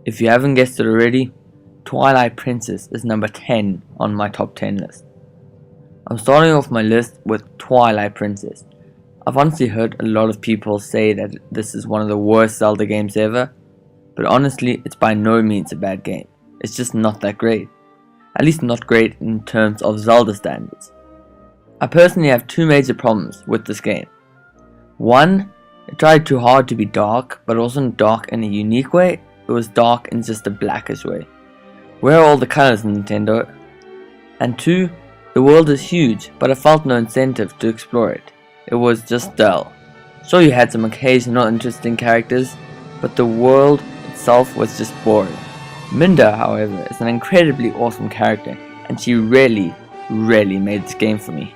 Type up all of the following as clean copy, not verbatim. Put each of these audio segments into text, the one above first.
If you haven't guessed it already, Twilight Princess is number 10 on my top 10 list. I'm starting off my list with Twilight Princess. I've honestly heard a lot of people say that this is one of the worst Zelda games ever, but honestly it's by no means a bad game. It's just not that great. At least not great in terms of Zelda standards. I personally have two major problems with this game. One, it tried too hard to be dark, but it wasn't dark in a unique way. It was dark in just a blackish way. Where are all the colors, Nintendo? And two, the world is huge, but I felt no incentive to explore it. It was just dull. Sure, you had some occasional interesting characters, but the world itself was just boring. Minda, however, is an incredibly awesome character, and she really made this game for me.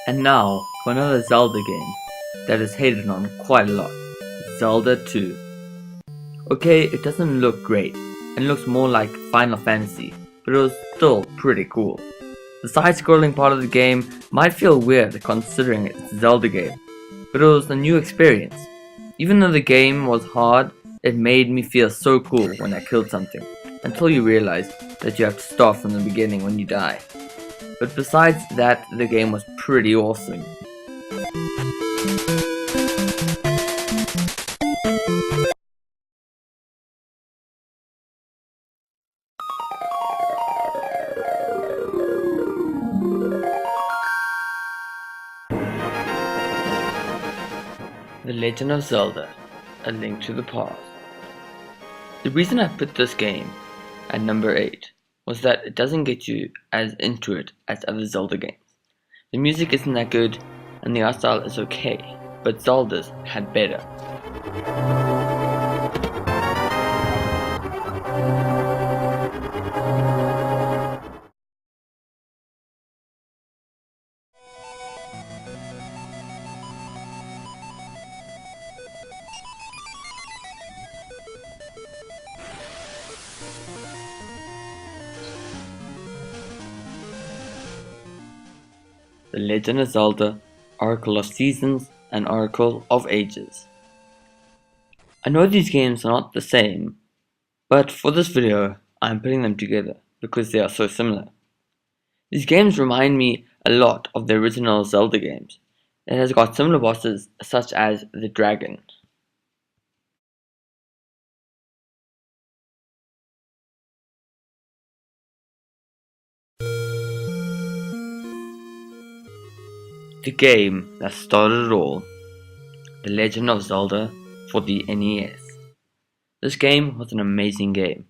And now for another Zelda game that is hated on quite a lot, Zelda II. Okay, it doesn't look great, and looks more like Final Fantasy, but it was still pretty cool. The side-scrolling part of the game might feel weird considering it's a Zelda game, but it was a new experience. Even though the game was hard, it made me feel so cool when I killed something, until you realize that you have to start from the beginning when you die. But besides that, the game was pretty awesome. The Legend of Zelda: A Link to the Past. The reason I put this game at number 8 was that it doesn't get you as into it as other Zelda games. The music isn't that good, and the art style is okay, but Zelda's had better. The Legend of Zelda: Oracle of Seasons and Oracle of Ages. I know these games are not the same, but for this video I am putting them together because they are so similar. These games remind me a lot of the original Zelda games. It has got similar bosses such as the dragon. The game that started it all, The Legend of Zelda for the NES. This game was an amazing game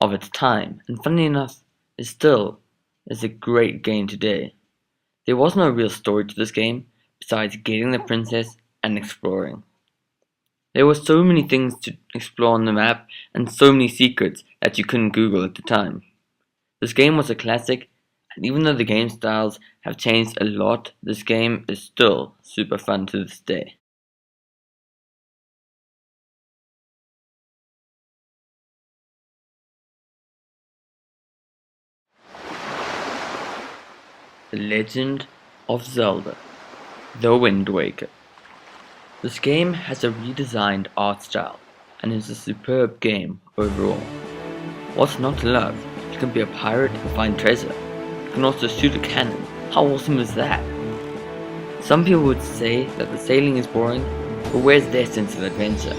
of its time, and funny enough, it still is a great game today. There was no real story to this game besides getting the princess and exploring. There were so many things to explore on the map and so many secrets that you couldn't Google at the time. This game was a classic, and even though the game styles have changed a lot, this game is still super fun to this day. The Legend of Zelda: The Windwaker. This game has a redesigned art style and is a superb game overall. What's not to love? You can be a pirate and find treasure. You can also shoot a cannon. How awesome is that? Some people would say that the sailing is boring, but where's their sense of adventure?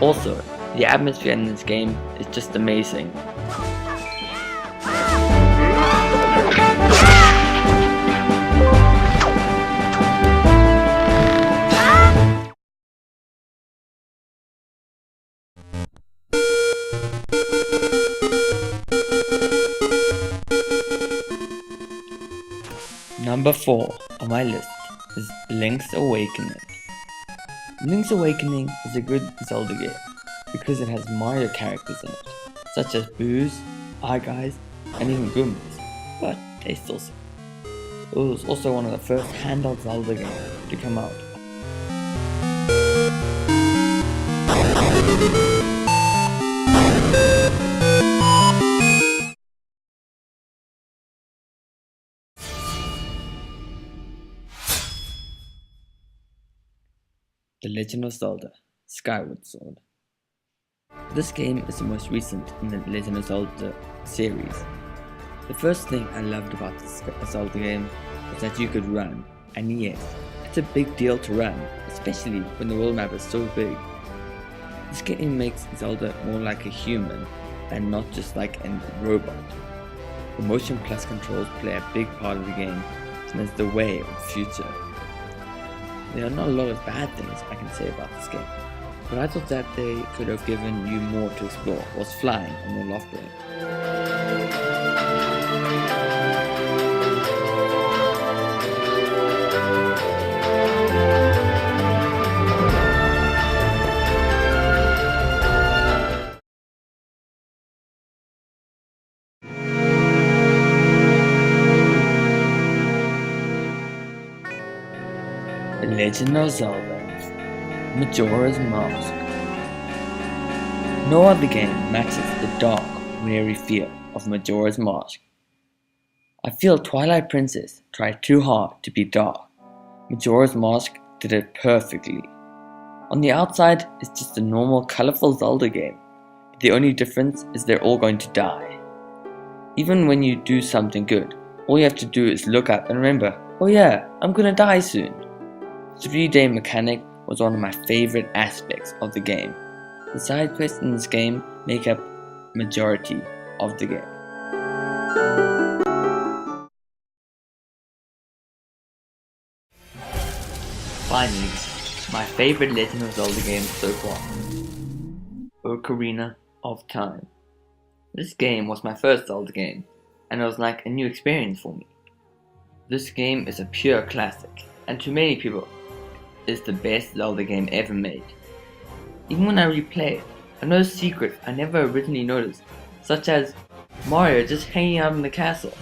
Also, the atmosphere in this game is just amazing. Number 4 on my list is Link's Awakening. Link's Awakening is a good Zelda game because it has Mario characters in it, such as Boos, Guys, and even Goombas, but they still suck. It was also one of the first handheld Zelda games to come out. The Legend of Zelda Skyward Sword. This game is the most recent in the Legend of Zelda series. The first thing I loved about this Zelda game was that you could run, and yes, it's a big deal to run, especially when the world map is so big. This game makes Zelda more like a human and not just like a robot. The motion plus controls play a big part of the game, and it's the way of the future. There are not a lot of bad things I can say about this game, but I thought that they could have given you more to explore whilst flying on your loft blade. The Legend of Zelda Majora's Mask. No other game matches the dark, weary feel of Majora's Mask. I feel Twilight Princess tried too hard to be dark. Majora's Mask did it perfectly. On the outside, it's just a normal, colorful Zelda game. The only difference is they're all going to die. Even when you do something good, all you have to do is look up and remember, oh yeah, I'm gonna die soon. 3-day mechanic was one of my favorite aspects of the game. The side quests in this game make up majority of the game. Finally, my favorite Legend of Zelda game so far, Ocarina of Time. This game was my first Zelda game, and it was like a new experience for me. This game is a pure classic, and to many people, is the best Zelda game ever made. Even when I replay it, I notice secrets I never originally noticed, such as Mario just hanging out in the castle.